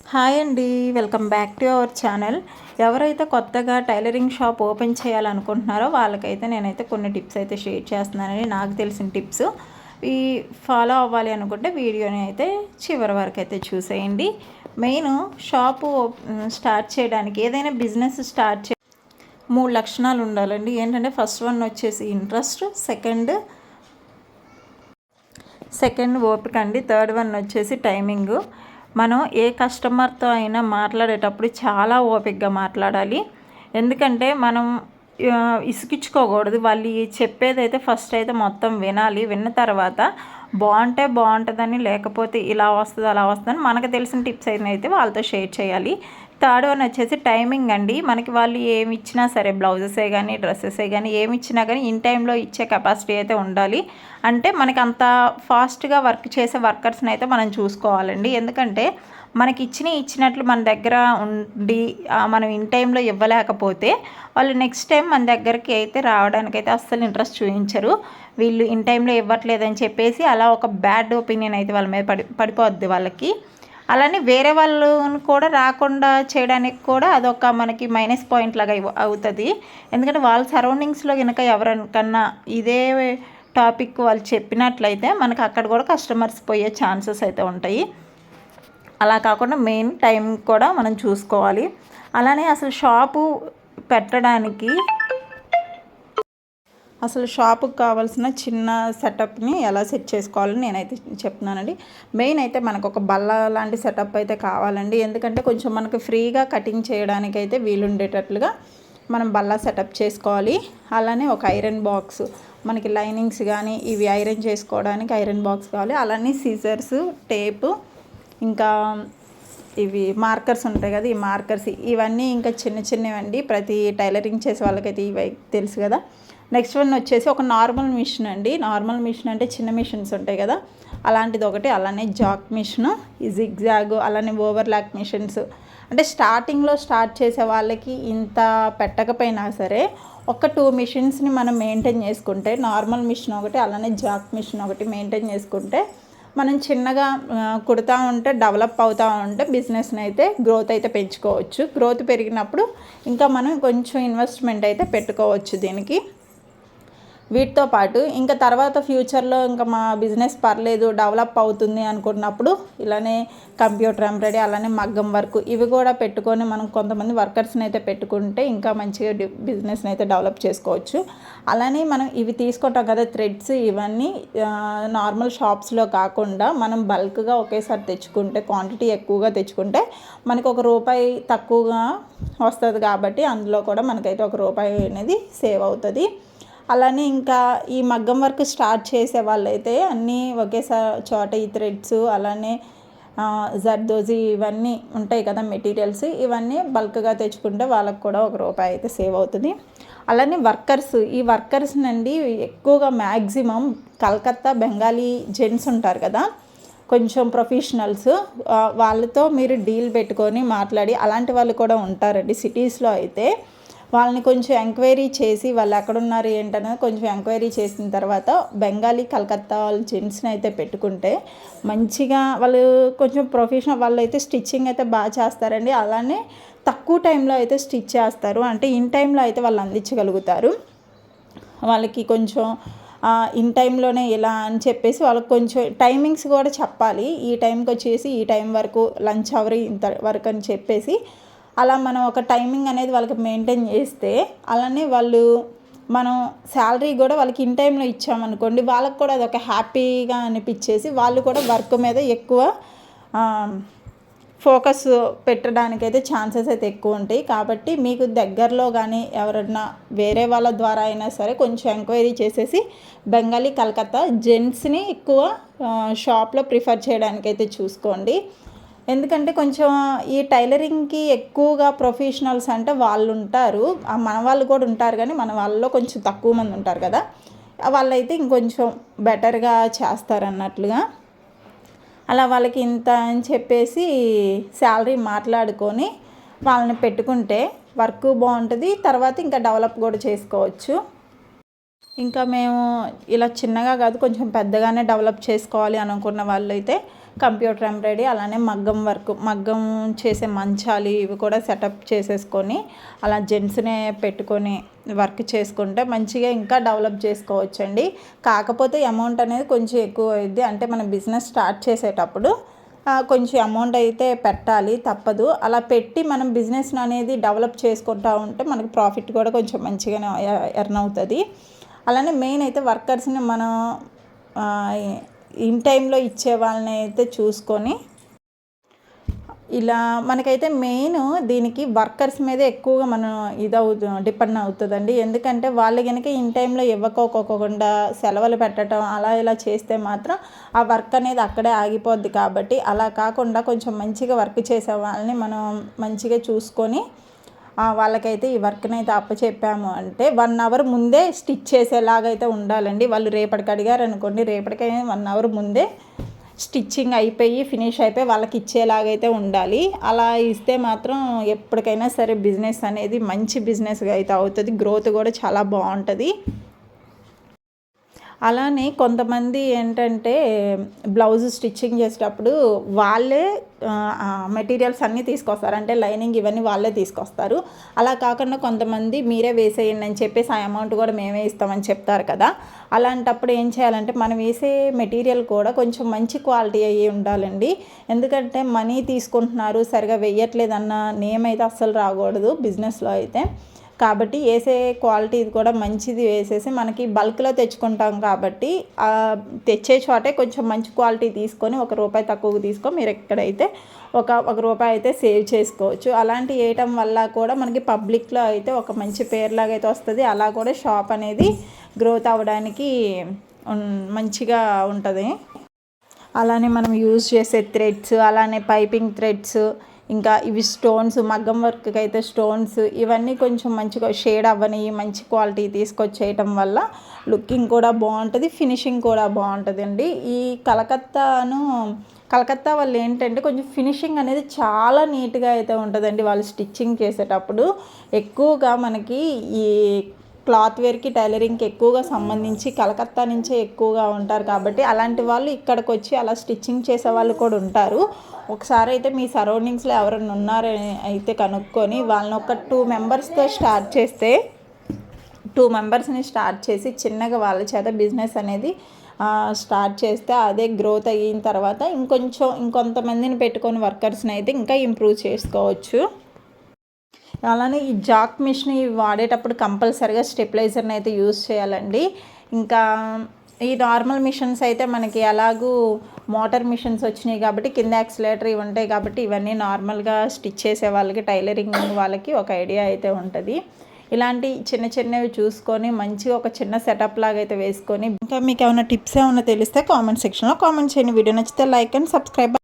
Hi అండి, welcome back to our channel. ఎవరైతే కొత్తగా టైలరింగ్ షాప్ ఓపెన్ చేయాలనుకుంటున్నారో వాళ్ళకైతే నేనైతే కొన్ని టిప్స్ అయితే షేర్ చేస్తున్నానండి. నాకు తెలిసిన టిప్స్ ఈ ఫాలో అవ్వాలి అనుకుంటే వీడియోని అయితే చివరి వరకు అయితే చూసేయండి. మెయిన్ షాపు స్టార్ట్ చేయడానికి ఏదైనా బిజినెస్ స్టార్ట్ చే 3 లక్షణాలు ఉండాలండి. ఏంటంటే ఫస్ట్ వన్ వచ్చేసి ఇంట్రెస్ట్, సెకండ్ ఓపిక అండి, థర్డ్ వన్ వచ్చేసి టైమింగ్. మనం ఏ కస్టమర్తో అయినా మాట్లాడేటప్పుడు చాలా ఓపికగా మాట్లాడాలి. ఎందుకంటే మనం ఇసుకించుకోకూడదు. వాళ్ళు చెప్పేదైతే ఫస్ట్ అయితే మొత్తం వినాలి. విన్న తర్వాత బాగుంటే బాగుంటుందని, లేకపోతే ఇలా వస్తుంది అలా వస్తుందని మనకు తెలిసిన టిప్స్ అయితే వాళ్ళతో షేర్ చేయాలి. థర్డ్ వన్ వచ్చేసి టైమింగ్ అండి. మనకి వాళ్ళు ఏమి ఇచ్చినా సరే, బ్లౌజెసే కానీ డ్రెస్సెసే కానీ ఏమి ఇచ్చినా కానీ ఇన్ టైంలో ఇచ్చే కెపాసిటీ అయితే ఉండాలి. అంటే మనకి అంత ఫాస్ట్గా వర్క్ చేసే వర్కర్స్ని అయితే మనం చూసుకోవాలండి. ఎందుకంటే మనకి ఇచ్చినట్లు మన దగ్గర ఉండి మనం ఇన్ టైంలో ఇవ్వలేకపోతే వాళ్ళు నెక్స్ట్ టైం మన దగ్గరికి అయితే రావడానికైతే అస్సలు ఇంట్రెస్ట్ చూపించరు. వీళ్ళు ఇన్ టైంలో ఇవ్వట్లేదని చెప్పేసి అలా ఒక బ్యాడ్ ఒపీనియన్ అయితే వాళ్ళ మీద పడిపోద్ది వాళ్ళకి. అలానే వేరే వాళ్ళని కూడా రాకుండా చేయడానికి కూడా అదొక మనకి మైనస్ పాయింట్ లాగా అవుతుంది. ఎందుకంటే వాళ్ళ సరౌండింగ్స్లో కనుక ఎవరికన్నా ఇదే టాపిక్ వాళ్ళు చెప్పినట్లయితే మనకు అక్కడ కూడా కస్టమర్స్ పోయే ఛాన్సెస్ అయితే ఉంటాయి. అలా కాకుండా మెయిన్ టైం కూడా మనం చూసుకోవాలి. అలానే అసలు షాపుకి కావాల్సిన చిన్న సెటప్ని ఎలా సెట్ చేసుకోవాలని నేనైతే చెప్తున్నానండి. మెయిన్ అయితే మనకు ఒక బల్ల లాంటి సెటప్ అయితే కావాలండి. ఎందుకంటే కొంచెం మనకు ఫ్రీగా కటింగ్ చేయడానికైతే వీలుండేటట్లుగా మనం బల్ల సెటప్ చేసుకోవాలి. అలానే ఒక ఐరన్ బాక్స్, మనకి లైనింగ్స్ కానీ ఇవి ఐరన్ చేసుకోవడానికి ఐరన్ బాక్స్ కావాలి. అలానే సీజర్స్, టేపు, ఇంకా ఇవి మార్కర్స్ ఉంటాయి కదా, ఈ మార్కర్స్ ఇవన్నీ ఇంకా చిన్నవండి. ప్రతి టైలరింగ్ చేసే వాళ్ళకైతే ఇవి తెలుసు కదా. నెక్స్ట్ వన్ వచ్చేసి ఒక నార్మల్ మిషన్ అండి. నార్మల్ మిషన్ అంటే చిన్న మిషన్స్ ఉంటాయి కదా, అలాంటిది ఒకటి. అలానే జాక్ మిషన్, ఈ జిగ్జాగ్, అలానే ఓవర్లాక్ మిషన్స్. అంటే స్టార్టింగ్లో స్టార్ట్ చేసే వాళ్ళకి ఇంత పెట్టకపోయినా సరే ఒక 2 మిషన్స్ని మనం మెయింటైన్ చేసుకుంటే, నార్మల్ మిషన్ ఒకటి అలానే జాక్ మిషన్ ఒకటి మెయింటైన్ చేసుకుంటే మనం చిన్నగా కుడతా ఉంటే, డెవలప్ అవుతూ ఉంటే బిజినెస్ని అయితే గ్రోత్ అయితే పెంచుకోవచ్చు. గ్రోత్ పెరిగినప్పుడు ఇంకా మనం కొంచెం ఇన్వెస్ట్మెంట్ అయితే పెట్టుకోవచ్చు దీనికి. వీటితో పాటు ఇంకా తర్వాత ఫ్యూచర్లో ఇంకా మా బిజినెస్ పర్లేదు డెవలప్ అవుతుంది అనుకున్నప్పుడు ఇలానే కంప్యూటర్ ఎంబ్రాయిడరీ, అలానే మగ్గం వర్క్ ఇవి కూడా పెట్టుకొని మనం కొంతమంది వర్కర్స్ని అయితే పెట్టుకుంటే ఇంకా మంచిగా బిజినెస్ని అయితే డెవలప్ చేసుకోవచ్చు. అలానే మనం ఇవి తీసుకుంటాం కదా థ్రెడ్స్, ఇవన్నీ నార్మల్ షాప్స్లో కాకుండా మనం బల్క్గా ఒకేసారి తెచ్చుకుంటే, క్వాంటిటీ ఎక్కువగా తెచ్చుకుంటే మనకు ₹1 తక్కువగా వస్తుంది. కాబట్టి అందులో కూడా మనకైతే ₹1 అనేది సేవ్ అవుతుంది. అలానే ఇంకా ఈ మగ్గం వర్క్ స్టార్ట్ చేసే వాళ్ళైతే అన్నీ ఒకేసారి చోట ఈ థ్రెడ్స్, అలానే జర్దోజీ ఇవన్నీ ఉంటాయి కదా మెటీరియల్స్, ఇవన్నీ బల్క్గా తెచ్చుకుంటే వాళ్ళకు కూడా ₹1 అయితే సేవ్ అవుతుంది. అలానే ఈ వర్కర్స్ నుండి ఎక్కువగా మ్యాక్సిమం కలకత్తా బెంగాలీ జెంట్స్ ఉంటారు కదా, కొంచెం ప్రొఫెషనల్స్, వాళ్ళతో మీరు డీల్ పెట్టుకొని మాట్లాడి, అలాంటి వాళ్ళు కూడా ఉంటారండి సిటీస్లో అయితే. వాళ్ళని కొంచెం ఎంక్వైరీ చేసి వాళ్ళు ఎక్కడున్నారు ఏంటనేది కొంచెం ఎంక్వైరీ చేసిన తర్వాత బెంగాలీ కలకత్తా వాళ్ళు జెంట్స్ని అయితే పెట్టుకుంటే మంచిగా వాళ్ళు కొంచెం ప్రొఫెషనల్ వాళ్ళు అయితే స్టిచ్చింగ్ అయితే బాగా చేస్తారండి. అలానే తక్కువ టైంలో అయితే స్టిచ్ చేస్తారు. అంటే ఇన్ టైంలో అయితే వాళ్ళు అందించగలుగుతారు. వాళ్ళకి కొంచెం ఇన్ టైంలోనే ఇలా అని చెప్పేసి వాళ్ళకి కొంచెం టైమింగ్స్ కూడా చెప్పాలి. ఈ టైంకి వచ్చేసి ఈ టైం వరకు లంచ్ అవర్ ఇంత వరకు అని చెప్పేసి అలా మనం ఒక టైమింగ్ అనేది వాళ్ళకి మెయింటైన్ చేస్తే, అలానే మనం శాలరీ కూడా వాళ్ళకి ఇన్ టైంలో ఇచ్చామనుకోండి, వాళ్ళకి కూడా అదొక హ్యాపీగా అనిపించేసి వాళ్ళు కూడా వర్క్ మీద ఎక్కువ ఫోకస్ పెట్టడానికైతే ఛాన్సెస్ అయితే ఎక్కువ ఉంటాయి. కాబట్టి మీకు దగ్గరలో కానీ ఎవరన్నా వేరే వాళ్ళ ద్వారా అయినా సరే కొంచెం ఎంక్వైరీ చేసేసి బెంగాలీ కలకత్తా జెంట్స్ని ఎక్కువ షాప్లో ప్రిఫర్ చేయడానికైతే చూసుకోండి. ఎందుకంటే కొంచెం ఈ టైలరింగ్కి ఎక్కువగా ప్రొఫెషనల్స్ అంటే వాళ్ళు ఉంటారు, మన వాళ్ళు కూడా ఉంటారు, కానీ మన వాళ్ళలో కొంచెం తక్కువ మంది ఉంటారు కదా, వాళ్ళైతే ఇంకొంచెం బెటర్గా చేస్తారన్నట్లుగా. అలా వాళ్ళకి ఇంత అని చెప్పేసి శాలరీ మాట్లాడుకొని వాళ్ళని పెట్టుకుంటే వర్క్ బాగుంటుంది. తర్వాత ఇంకా డెవలప్ కూడా చేసుకోవచ్చు. ఇంకా మేము ఇలా చిన్నగా కాదు కొంచెం పెద్దగానే డెవలప్ చేసుకోవాలి అనుకున్న వాళ్ళైతే కంప్యూటర్ ఎంబ్రాయిడరీ, అలానే మగ్గం చేసే మంచాలు ఇవి కూడా సెటప్ చేసేసుకొని అలా జెంట్స్నే పెట్టుకొని వర్క్ చేసుకుంటే మంచిగా ఇంకా డెవలప్ చేసుకోవచ్చండి. కాకపోతే అమౌంట్ అనేది కొంచెం ఎక్కువ అయింది. అంటే మనం బిజినెస్ స్టార్ట్ చేసేటప్పుడు కొంచెం అమౌంట్ అయితే పెట్టాలి, తప్పదు. అలా పెట్టి మనం బిజినెస్ అనేది డెవలప్ చేసుకుంటూ ఉంటే మనకి ప్రాఫిట్ కూడా కొంచెం మంచిగానే ఎర్న్ అవుతుంది. అలానే మెయిన్ అయితే వర్కర్స్ని మనం ఇన్ టైంలో ఇచ్చే వాళ్ళని అయితే చూసుకొని ఇలా మనకైతే మెయిన్ దీనికి వర్కర్స్ మీద ఎక్కువగా మనం డిపెండ్ అవుతుందండి. ఎందుకంటే వాళ్ళు కనుక ఇన్ టైంలో ఇవ్వకోకుండా సెలవులు పెట్టడం అలా ఇలా చేస్తే మాత్రం ఆ వర్క్ అనేది అక్కడే ఆగిపోద్ది. కాబట్టి అలా కాకుండా కొంచెం మంచిగా వర్క్ చేసే వాళ్ళని మనం మంచిగా చూసుకొని వాళ్ళకైతే ఈ వర్క్ని అయితే అప్పచెప్పాము అంటే 1 అవర్ ముందే స్టిచ్ చేసేలాగైతే ఉండాలండి. వాళ్ళు రేపటికి అడిగారు అనుకోండి, రేపటికైనా 1 అవర్ ముందే స్టిచ్చింగ్ అయిపోయి ఫినిష్ అయిపోయి వాళ్ళకి ఇచ్చేలాగైతే ఉండాలి. అలా ఇస్తే మాత్రం ఎప్పటికైనా సరే బిజినెస్ అనేది మంచి బిజినెస్గా అయితే అవుతుంది. గ్రోత్ కూడా చాలా బాగుంటుంది. అలానే కొంతమంది ఏంటంటే బ్లౌజ్ స్టిచ్చింగ్ చేసేటప్పుడు వాళ్ళే మెటీరియల్స్ అన్నీ తీసుకొస్తారు. అంటే లైనింగ్ ఇవన్నీ వాళ్ళే తీసుకొస్తారు. అలా కాకుండా కొంతమంది మీరే వేసేయండి అని చెప్పేసి ఆ అమౌంట్ కూడా మేమే ఇస్తామని చెప్తారు కదా. అలాంటప్పుడు ఏం చేయాలంటే మనం వేసే మెటీరియల్ కూడా కొంచెం మంచి క్వాలిటీ అయ్యి ఉండాలండి. ఎందుకంటే మనీ తీసుకుంటున్నారు సరిగా వేయట్లేదన్న నేమ్ అయితే అస్సలు రాకూడదు బిజినెస్లో అయితే. కాబట్టి వేసే క్వాలిటీ ఇది కూడా మంచిది వేసేసి మనకి బల్క్లో తెచ్చుకుంటాం కాబట్టి తెచ్చే చోటే కొంచెం మంచి క్వాలిటీ తీసుకొని ₹1 తక్కువకు తీసుకొని మీరు ఎక్కడైతే ఒక రూపాయి అయితే సేవ్ చేసుకోవచ్చు. అలాంటి వేయటం వల్ల కూడా మనకి పబ్లిక్లో అయితే ఒక మంచి పేరులాగా అయితే వస్తుంది. అలా కూడా షాప్ అనేది గ్రోత్ అవ్వడానికి మంచిగా ఉంటుంది. అలానే మనం యూజ్ చేసే థ్రెడ్స్, అలానే పైపింగ్ థ్రెడ్స్, ఇంకా ఇవి స్టోన్స్, మగ్గం వర్క్కి అయితే స్టోన్స్ ఇవన్నీ కొంచెం మంచిగా షేడ్ అవ్వని మంచి క్వాలిటీ తీసుకొచ్చేయటం వల్ల లుకింగ్ కూడా బాగుంటుంది, ఫినిషింగ్ కూడా బాగుంటుందండి. ఈ కలకత్తా వాళ్ళు ఏంటంటే కొంచెం ఫినిషింగ్ అనేది చాలా నీట్గా అయితే ఉంటుందండి. వాళ్ళు స్టిచ్చింగ్ చేసేటప్పుడు ఎక్కువగా మనకి ఈ క్లాత్ వేర్కి టైలరింగ్కి ఎక్కువగా సంబంధించి కలకత్తా నుంచే ఎక్కువగా ఉంటారు. కాబట్టి అలాంటి వాళ్ళు ఇక్కడికి వచ్చి అలా స్టిచ్చింగ్ చేసే వాళ్ళు కూడా ఉంటారు. ఒకసారి అయితే మీ సరౌండింగ్స్లో ఎవరైనా ఉన్నారని అయితే కనుక్కొని వాళ్ళని ఒక 2 మెంబర్స్తో స్టార్ట్ చేస్తే 2 మెంబర్స్ని స్టార్ట్ చేసి చిన్నగా వాళ్ళ చేత బిజినెస్ అనేది స్టార్ట్ చేస్తే అదే గ్రోత్ అయిన తర్వాత ఇంకొంతమందిని పెట్టుకొని వర్కర్స్ని అయితే ఇంకా ఇంప్రూవ్ చేసుకోవచ్చు. అలానే ఈ జాక్ మిషన్ వాడేటప్పుడు కంపల్సరీగా స్టెబిలైజర్ని అయితే యూజ్ చేయాలండి. ఇంకా ఈ నార్మల్ మిషన్స్ అయితే మనకి ఎలాగూ మోటార్ మిషన్స్ వచ్చినాయి కాబట్టి కింద యాక్సిలేటర్ ఇవి ఉంటాయి కాబట్టి ఇవన్నీ నార్మల్గా స్టిచ్ చేసే వాళ్ళకి టైలరింగ్ వాళ్ళకి ఒక ఐడియా అయితే ఉంటుంది. ఇలాంటి చిన్నవి చూసుకొని మంచిగా ఒక చిన్న సెటప్ లాగా అయితే వేసుకొని ఇంకా మీకు ఏమైనా టిప్స్ ఏమైనా తెలిస్తే కామెంట్ సెక్షన్లో కామెంట్ చేయండి. వీడియో నచ్చితే లైక్ అండ్ సబ్స్క్రైబ్.